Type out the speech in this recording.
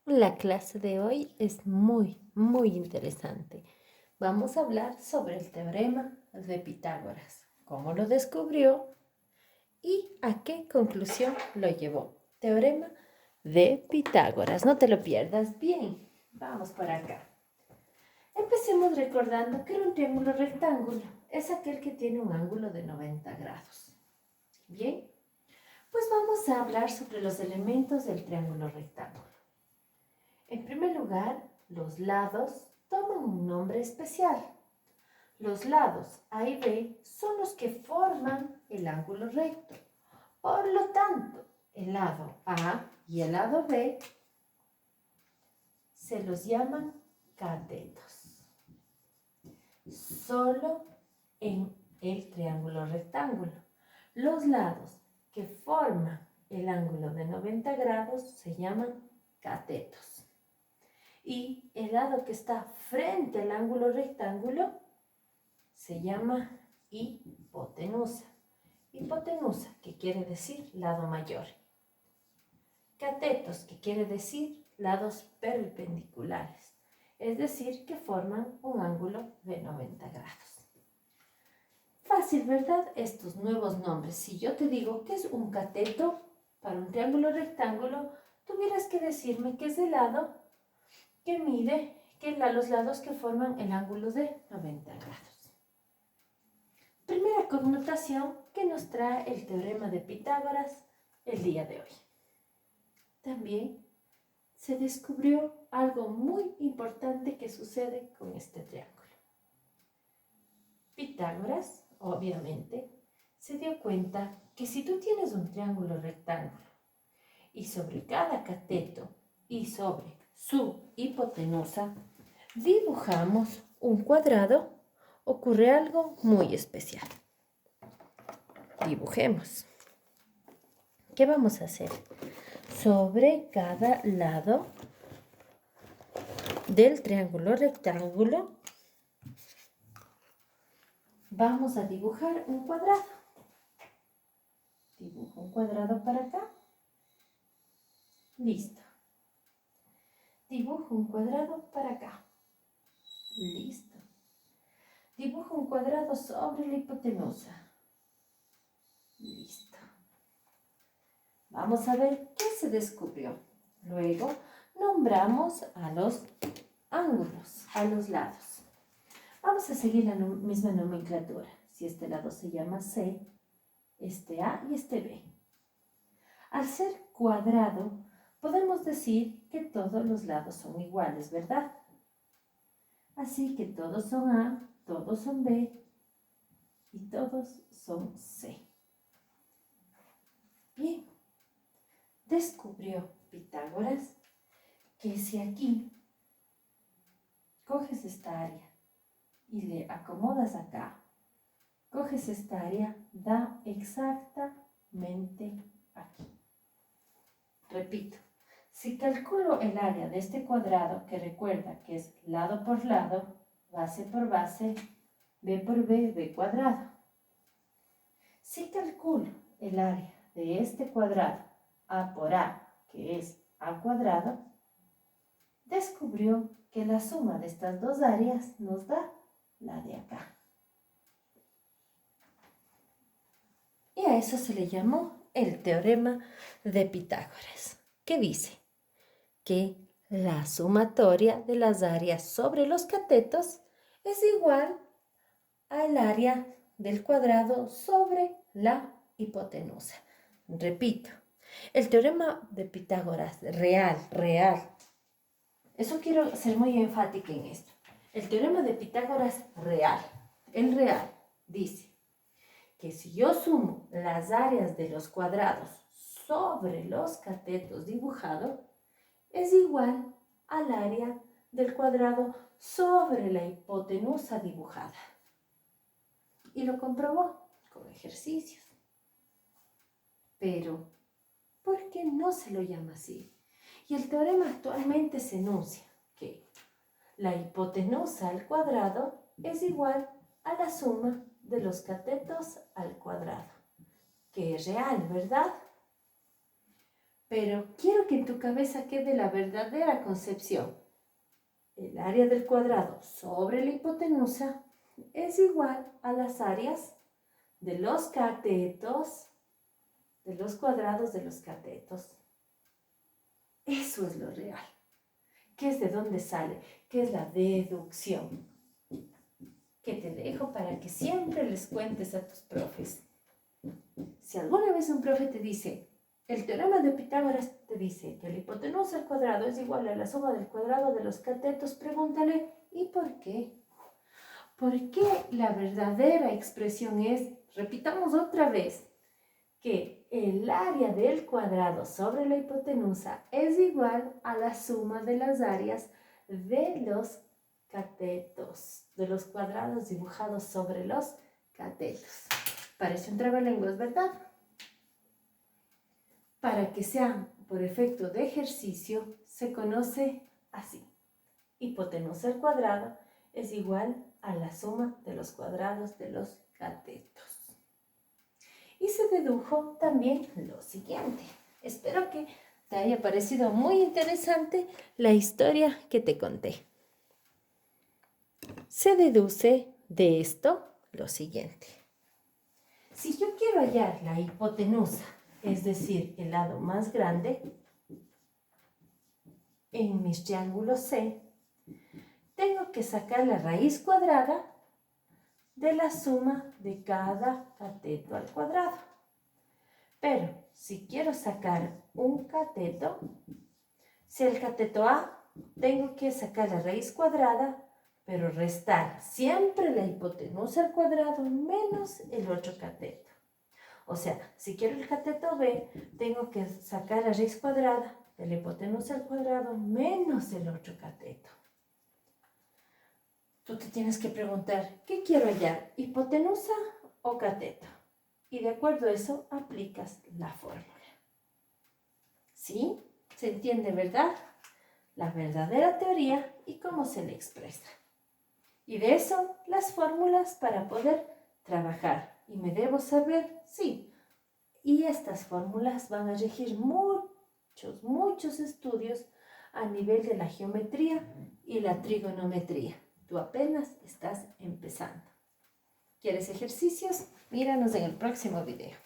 La clase de hoy es muy interesante. Vamos a hablar sobre el teorema de Pitágoras, cómo lo descubrió y a qué conclusión lo llevó. Teorema de Pitágoras, no te lo pierdas. Bien, vamos por acá. Empecemos recordando que un triángulo rectángulo es aquel que tiene un ángulo de 90 grados. Bien, pues vamos a hablar sobre los elementos del triángulo rectángulo. En primer lugar, los lados toman un nombre especial. Los lados A y B son los que forman el ángulo recto. Por lo tanto, el lado A y el lado B se los llaman catetos. Solo en el triángulo rectángulo. Los lados que forman el ángulo de 90 grados se llaman catetos. Y el lado que está frente al ángulo rectángulo se llama hipotenusa. Hipotenusa, que quiere decir lado mayor. Catetos, que quiere decir lados perpendiculares, es decir, que forman un ángulo de 90 grados. Fácil, ¿verdad? Estos nuevos nombres. Si yo te digo que es un cateto para un triángulo rectángulo, tuvieras que decirme que es el lado que mide los lados que forman el ángulo de 90 grados. Primera connotación que nos trae el teorema de Pitágoras el día de hoy. También se descubrió algo muy importante que sucede con este triángulo. Pitágoras, obviamente, se dio cuenta que si tú tienes un triángulo rectángulo y sobre cada cateto y sobre su hipotenusa dibujamos un cuadrado, ocurre algo muy especial. Dibujemos. ¿Qué vamos a hacer? Sobre cada lado del triángulo rectángulo vamos a dibujar un cuadrado. Dibujo un cuadrado para acá. Listo. Dibujo un cuadrado para acá. Listo. Dibujo un cuadrado sobre la hipotenusa. Listo. Vamos a ver qué se descubrió. Luego nombramos a los ángulos, a los lados. Vamos a seguir la misma nomenclatura. Si este lado se llama C, este A y este B. Al ser cuadrado, podemos decir que todos los lados son iguales, ¿verdad? Así que todos son A, todos son B y todos son C. Bien, descubrió Pitágoras que si aquí coges esta área y le acomodas acá, coges esta área, da exactamente aquí. Repito, si calculo el área de este cuadrado, que recuerda que es lado por lado, base por base, b por b cuadrado. Si calculo el área de este cuadrado, a por a, que es a cuadrado, descubrió que la suma de estas dos áreas nos da la de acá. Y a eso se le llamó el teorema de Pitágoras, que dice que la sumatoria de las áreas sobre los catetos es igual al área del cuadrado sobre la hipotenusa. Repito, el teorema de Pitágoras, real. Eso quiero ser muy enfática en esto. El teorema de Pitágoras el real, dice que si yo sumo las áreas de los cuadrados sobre los catetos dibujados, es igual al área del cuadrado sobre la hipotenusa dibujada. Y lo comprobó con ejercicios. Pero, ¿por qué no se lo llama así? Y el teorema actualmente se enuncia que la hipotenusa al cuadrado es igual a la suma de los catetos al cuadrado, que es real, ¿verdad? Pero quiero que en tu cabeza quede la verdadera concepción. El área del cuadrado sobre la hipotenusa es igual a las áreas de los catetos, de los cuadrados de los catetos. Eso es lo real. ¿Qué es de dónde sale? ¿Qué es la deducción? Que te dejo para que siempre les cuentes a tus profes. Si alguna vez un profe te dice, el teorema de Pitágoras te dice que la hipotenusa al cuadrado es igual a la suma del cuadrado de los catetos, pregúntale, ¿y por qué? ¿Por qué la verdadera expresión es, repitamos otra vez, que el área del cuadrado sobre la hipotenusa es igual a la suma de las áreas de los catetos, de los cuadrados dibujados sobre los catetos? Parece un trabalenguas, ¿verdad? Para que sea por efecto de ejercicio, se conoce así. Hipotenusa al cuadrado es igual a la suma de los cuadrados de los catetos. Y se dedujo también lo siguiente. Espero que te haya parecido muy interesante la historia que te conté. Se deduce de esto lo siguiente. Si yo quiero hallar la hipotenusa, es decir, el lado más grande, en mis triángulos C, tengo que sacar la raíz cuadrada de la suma de cada cateto al cuadrado. Pero si quiero sacar un cateto, si el cateto A, tengo que sacar la raíz cuadrada, pero restar siempre la hipotenusa al cuadrado menos el otro cateto. O sea, si quiero el cateto B, tengo que sacar la raíz cuadrada de la hipotenusa al cuadrado menos el otro cateto. Tú te tienes que preguntar, ¿qué quiero hallar? ¿Hipotenusa o cateto? Y de acuerdo a eso, aplicas la fórmula. ¿Sí? ¿Se entiende, verdad? La verdadera teoría y cómo se le expresa. Y de eso, las fórmulas para poder trabajar. Y me debo saber, sí. Y estas fórmulas van a regir muchos estudios a nivel de la geometría y la trigonometría. Tú apenas estás empezando. ¿Quieres ejercicios? Míranos en el próximo video.